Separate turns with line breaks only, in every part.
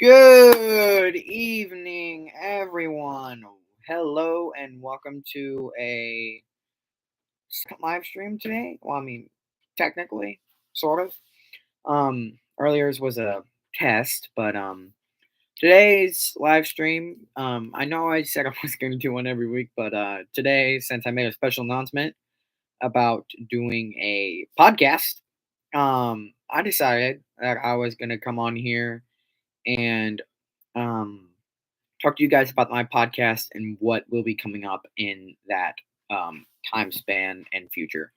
Good evening, everyone. Hello, and welcome to a live stream today. Well, I mean, technically, sort of. Earlier's was a test, but today's live stream. I know I said I was going to do one every week, but today, since I made a special announcement about doing a podcast, I decided that I was going to come on here and um talk to you guys about my podcast and what will be coming up in that time span and future.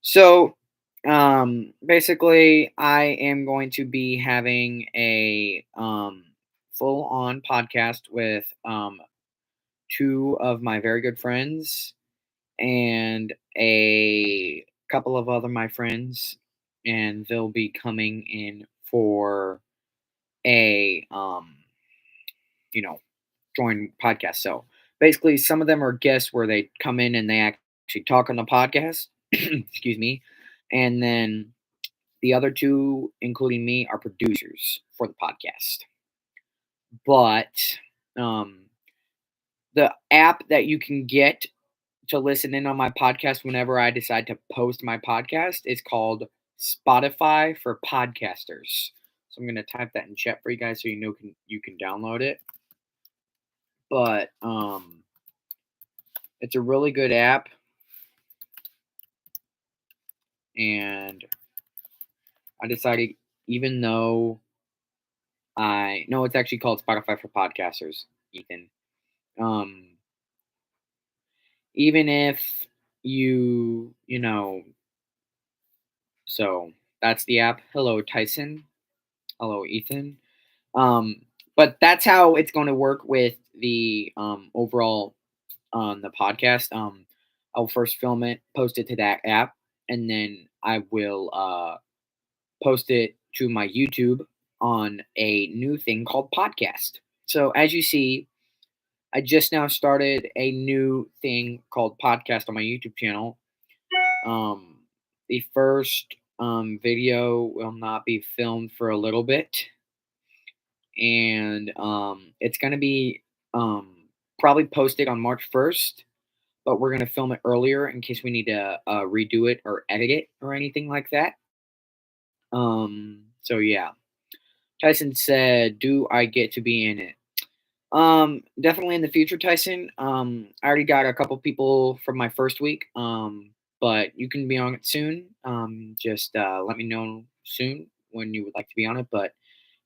So, basically, I am going to be having a full on podcast with two of my very good friends and a couple of other my friends, and they'll be coming in for a you know join podcast. So basically, some of them are guests where they come in and they actually talk on the podcast. Excuse me. And then the other two, including me, are producers for the podcast. But um, the app that you can get to listen in on my podcast whenever I decide to post my podcast is called Spotify for Podcasters. So I'm gonna type that in chat for you guys so you can download it. But it's a really good app, and I decided, even though I no, it's actually called Spotify for Podcasters, Ethan. Um, Even if you know, so that's the app. Hello, Tyson. Hello, Ethan. Um, but that's how it's going to work with the overall on the podcast. I'll first film it, post it to that app, and then I will post it to my YouTube on a new thing called podcast. So as you see, I just now started a new thing called podcast on my YouTube channel. Um, the first video will not be filmed for a little bit, and it's gonna be um, probably posted on March 1st. But we're gonna film it earlier in case we need to redo it or edit it or anything like that. So yeah. Tyson said, "Do I get to be in it?" Definitely in the future, Tyson. I already got a couple people from my first week. But you can be on it soon. Just let me know soon when you would like to be on it. But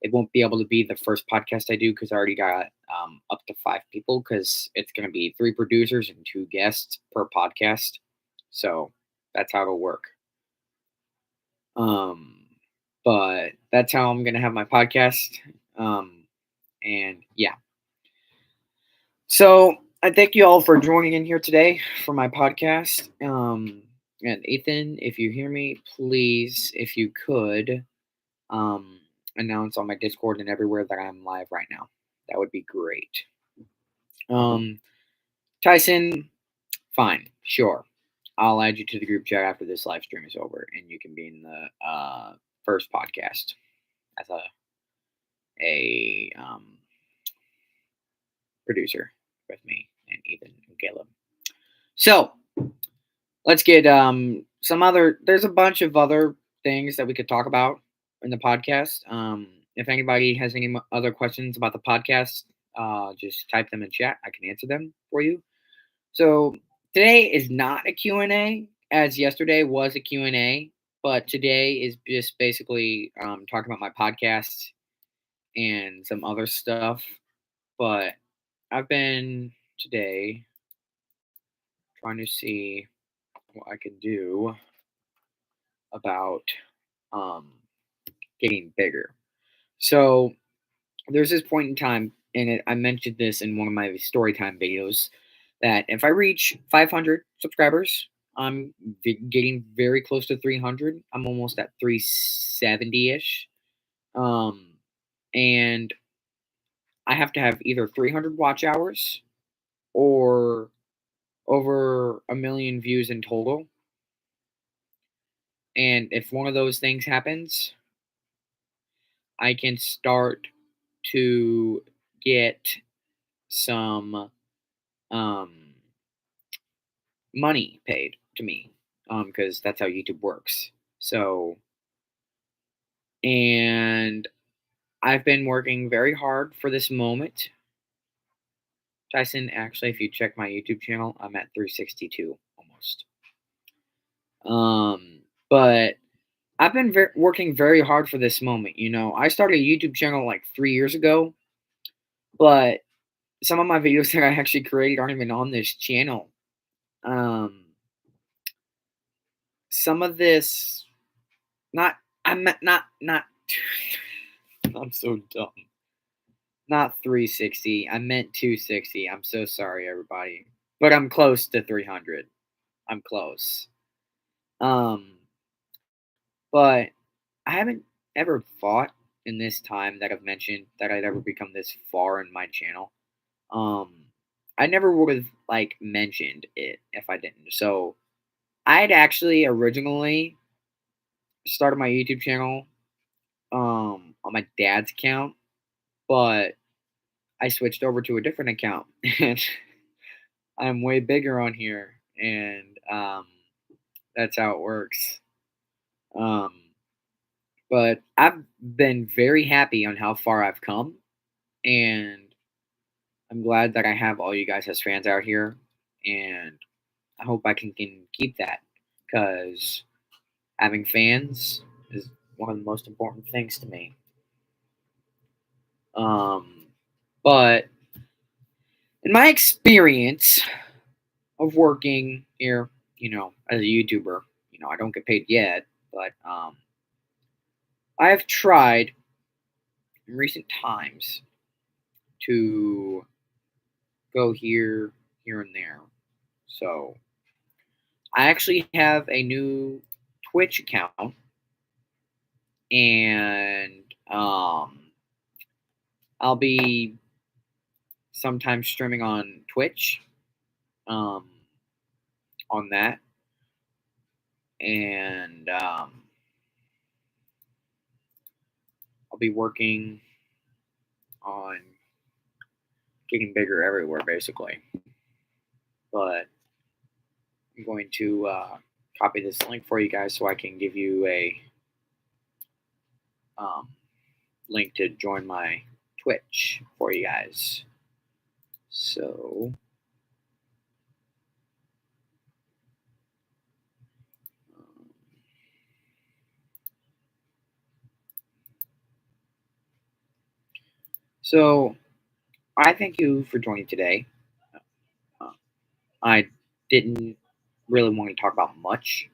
it won't be able to be the first podcast I do because I already got up to 5 people because it's going to be 3 producers and 2 guests per podcast. So that's how it'll work. Um, but that's how I'm going to have my podcast. Um, and yeah. So I thank you all for joining in here today for my podcast. And Ethan, if you hear me, please, if you could, um, announce on my Discord and everywhere that I'm live right now. That would be great. Um, Tyson, fine, sure. I'll add you to the group chat after this live stream is over, and you can be in the first podcast as a producer with me and Ethan and Caleb. So let's get some other. There's a bunch of other things that we could talk about in the podcast. If anybody has any other questions about the podcast, just type them in chat. I can answer them for you. So today is not a Q&A, as yesterday was a Q&A, but today is just basically talking about my podcast and some other stuff. But I've been today trying to see what I can do about um, getting bigger. So there's this point in time, and I mentioned this in one of my story time videos, that if I reach 500 subscribers, I'm getting very close to 300. I'm almost at 370 ish. Um, and I have to have either 300 watch hours or over a million views in total. And if one of those things happens, I can start to get some um, money paid to me, because that's how YouTube works. So, and I've been working very hard for this moment. Tyson, actually, if you check my YouTube channel, I'm at 362 almost. But I've been working very hard for this moment. I started a YouTube channel like 3 years ago, but some of my videos that I actually created aren't even on this channel. Um, some of this, not, I'm not. I'm so dumb. Not 360. I meant 260. I'm so sorry, everybody. But I'm close to 300. I'm close. Um, but I haven't ever thought in this time that I've mentioned that I'd ever become this far in my channel. Um, I never would have like mentioned it if I didn't. So I'd actually originally started my YouTube channel on my dad's account, but I switched over to a different account and I'm way bigger on here, and that's how it works. Um, but I've been very happy on how far I've come, and I'm glad that I have all you guys as fans out here, and I hope I can keep that because having fans is one of the most important things to me. Um, but in my experience of working here, as a YouTuber, I don't get paid yet, but I have tried in recent times to go here and there. So I actually have a new Twitch account, and I'll be sometimes streaming on Twitch, um, on that, and I'll be working on getting bigger everywhere, basically. But I'm going to copy this link for you guys so I can give you a um, link to join my Twitch for you guys. So, um, so I thank you for joining today. Uh, I didn't really want to talk about much,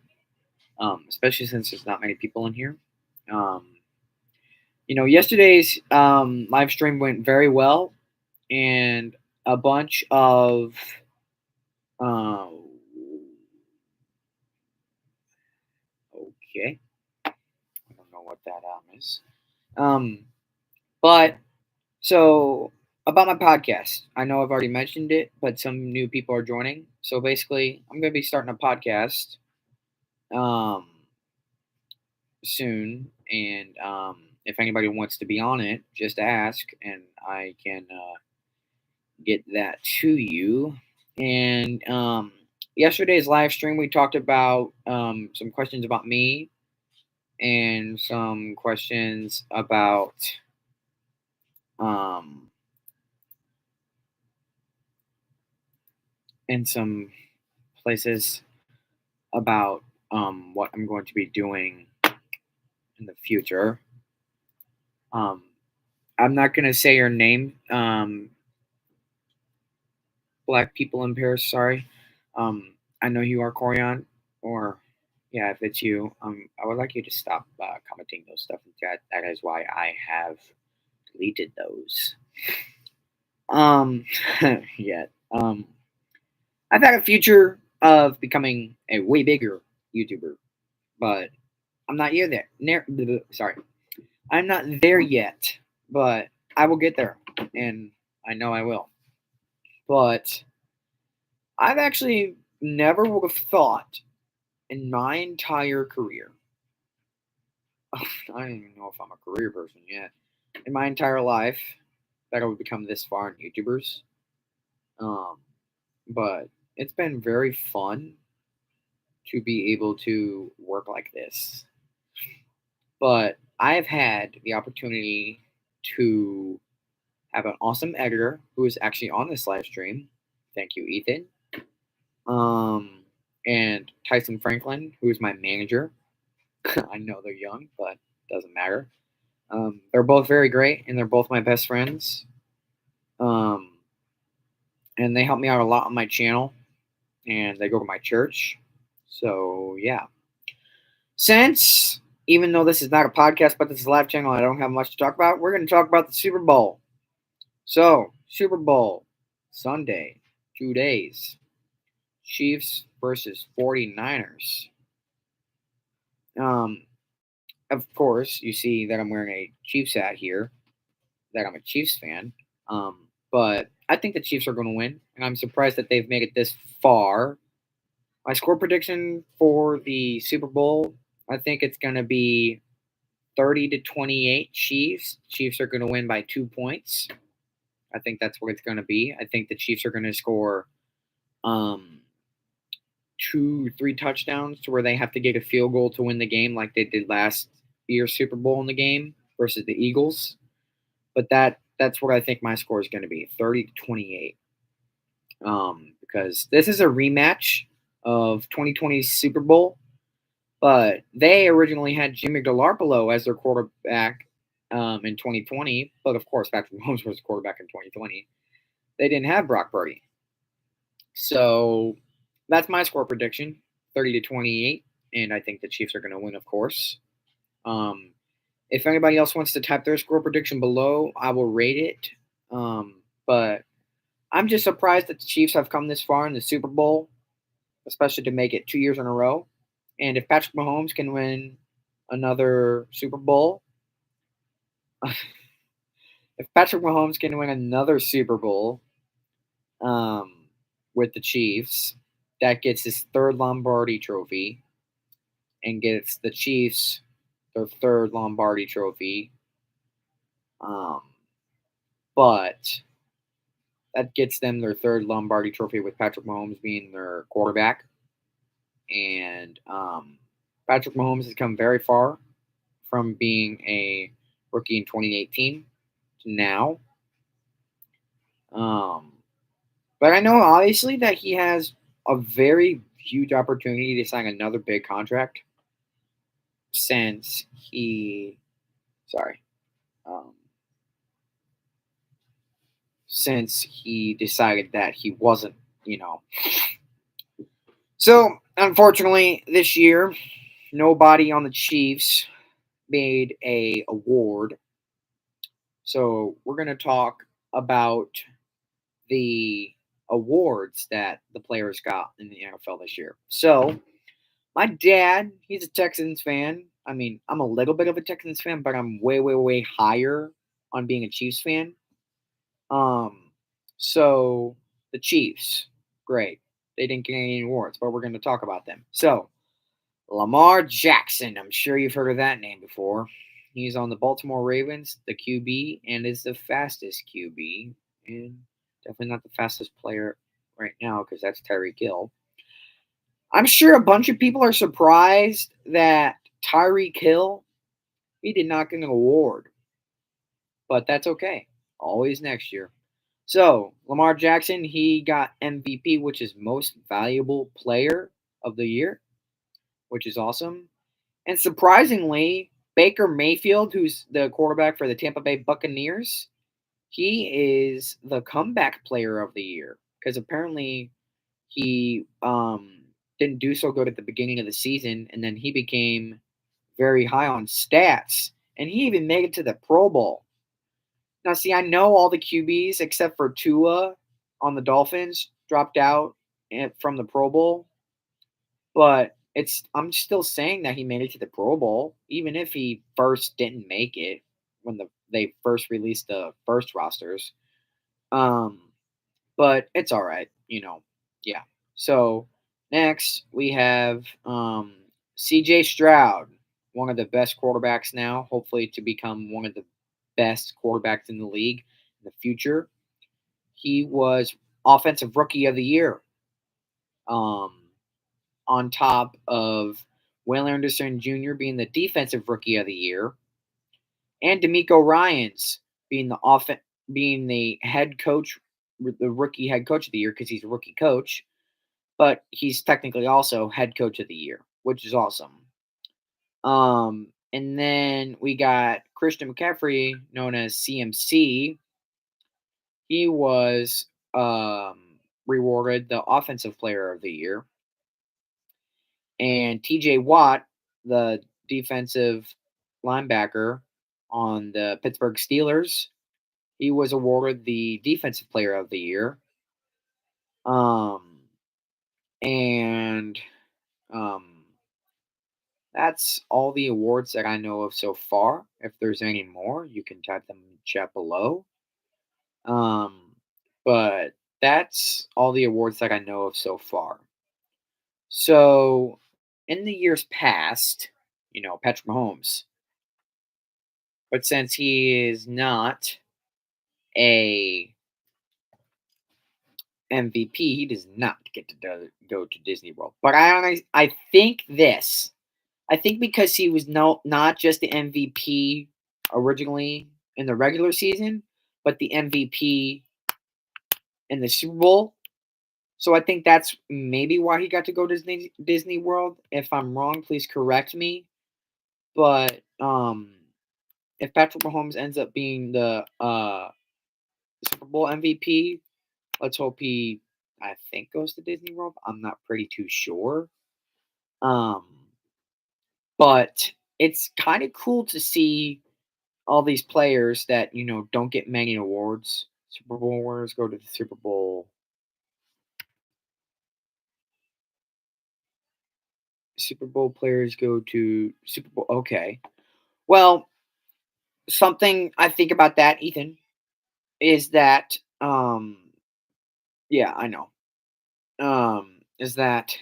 especially since there's not many people in here. Um, yesterday's live stream went very well, and a bunch of uh, okay, I don't know what that is. Um, but so about my podcast, I know I've already mentioned it, but some new people are joining. So basically, I'm going to be starting a podcast um, soon, and if anybody wants to be on it, just ask, and I can get that to you. And yesterday's live stream, we talked about some questions about me and some questions about um, in some places about what I'm going to be doing in the future. Um, I'm not going to say your name, Black people in Paris. Sorry. I know you are Corian, or yeah, if it's you, I would like you to stop commenting those stuff in chat. That is why I have deleted those. Um, yet. I've had a future of becoming a way bigger YouTuber, but I'm not yet there. Sorry, I'm not there yet, but I will get there, and I know I will. But I've actually never would have thought in my entire career. I don't even know if I'm a career person yet. in my entire life that I would become this far in YouTubers. Um, but it's been very fun to be able to work like this. But I have had the opportunity to have an awesome editor who is actually on this live stream. Thank you, Ethan. Um, and Tyson Franklin, who is my manager. I know they're young, but doesn't matter. They're both very great, and they're both my best friends. Um, and they help me out a lot on my channel, and they go to my church. So yeah, since even though this is not a podcast, but this is a live channel, I don't have much to talk about. We're going to talk about the Super Bowl. So Super Bowl Sunday, 2 days. Chiefs versus 49ers. Um, of course, you see that I'm wearing a Chiefs hat here, that I'm a Chiefs fan. But I think the Chiefs are going to win, and I'm surprised that they've made it this far. My score prediction for the Super Bowl, I think it's going to be 30-28 Chiefs. Chiefs are going to win by 2 points. I think that's what it's going to be. I think the Chiefs are going to score 2-3 touchdowns to where they have to get a field goal to win the game, like they did last year's Super Bowl in the game versus the Eagles. But that's what I think my score is going to be, 30-28. Because this is a rematch of 2020's Super Bowl, but they originally had Jimmy Garoppolo as their quarterback in 2020. But of course, Patrick Mahomes was the quarterback in 2020. They didn't have Brock Purdy. So that's my score prediction, 30-28, and I think the Chiefs are going to win, of course. If anybody else wants to type their score prediction below, I will rate it. But I'm just surprised that the Chiefs have come this far in the Super Bowl, especially to make it 2 years in a row. And if Patrick Mahomes can win another Super Bowl, if Patrick Mahomes can win another Super Bowl with the Chiefs, that gets his third Lombardi trophy and gets the Chiefs their third Lombardi trophy. But that gets them their third Lombardi trophy with Patrick Mahomes being their quarterback. And Patrick Mahomes has come very far from being a rookie in 2018 to now. But I know obviously that he has a very huge opportunity to sign another big contract since since he decided that he wasn't, you know. So unfortunately, this year, nobody on the Chiefs made a award. So we're going to talk about the awards that the players got in the NFL this year. So my dad, he's a Texans fan. I mean, I'm a little bit of a Texans fan, but I'm way, way, way higher on being a Chiefs fan. So the Chiefs, great. They didn't get any awards, but we're going to talk about them. So Lamar Jackson, I'm sure you've heard of that name before. He's on the Baltimore Ravens, the QB, and is the fastest QB, and definitely not the fastest player right now because that's Tyreek Hill. I'm sure a bunch of people are surprised that Tyreek Hill, he did not get an award, but that's okay. Always next year. So Lamar Jackson, he got MVP, which is most valuable player of the year, which is awesome. And surprisingly, Baker Mayfield, who's the quarterback for the Tampa Bay Buccaneers, he is the comeback player of the year because apparently he didn't do so good at the beginning of the season, and then he became very high on stats, and he even made it to the Pro Bowl. Now, see, I know all the QBs except for Tua on the Dolphins dropped out from the Pro Bowl, but I'm still saying that he made it to the Pro Bowl, even if he first didn't make it when they first released the first rosters. But it's all right, Yeah. So next we have C.J. Stroud, one of the best quarterbacks now, hopefully to become one of the best quarterbacks in the league in the future. He was offensive rookie of the year. Um, on top of Will Anderson Jr. being the defensive rookie of the year, and D'Amico Ryans being being the head coach, the rookie head coach of the year because he's a rookie coach, but he's technically also head coach of the year, which is awesome. And then we got Christian McCaffrey, known as CMC. He was rewarded the offensive player of the year, and TJ Watt, the defensive linebacker on the Pittsburgh Steelers, he was awarded the defensive player of the year. Um, and um, that's all the awards that I know of so far. If there's any more, you can type them in the chat below. Um, but that's all the awards that I know of so far. So, in the years past, Patrick Mahomes, but since he is not a MVP, he does not get to go to Disney World. But I think this. I think because he was not just the MVP originally in the regular season, but the MVP in the Super Bowl. So I think that's maybe why he got to go to Disney World. If I'm wrong, please correct me. But if Patrick Mahomes ends up being the Super Bowl MVP, let's hope he, I think, goes to Disney World. I'm not pretty too sure. Um, but it's kind of cool to see all these players that don't get many awards. Super Bowl winners go to the Super Bowl. Super Bowl players go to Super Bowl. Okay. Well, something I think about that, Ethan, is that yeah, I know. Is that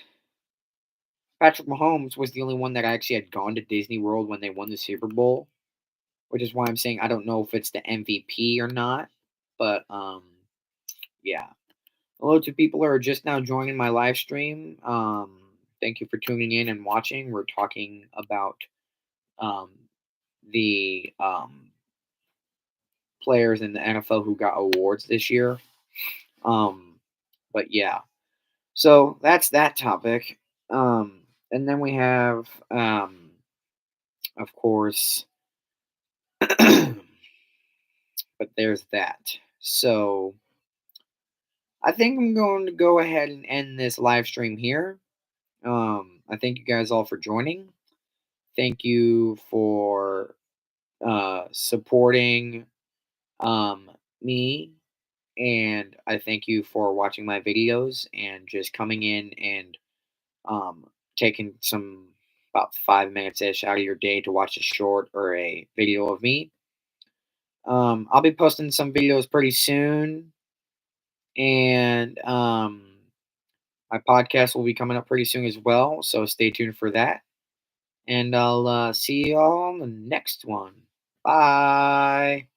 Patrick Mahomes was the only one that actually had gone to Disney World when they won the Super Bowl, which is why I'm saying I don't know if it's the MVP or not. But yeah. Hello to people who are just now joining my live stream. Thank you for tuning in and watching. We're talking about um, the players in the NFL who got awards this year. Um, but yeah, so that's that topic. And then we have, of course, but there's that. So I think I'm going to go ahead and end this live stream here. I thank you guys all for joining. Thank you for supporting me, and I thank you for watching my videos and just coming in and um, taking some about 5 minutes ish out of your day to watch a short or a video of me. I'll be posting some videos pretty soon, and my podcast will be coming up pretty soon as well. So stay tuned for that. And I'll see you all on the next one. Bye.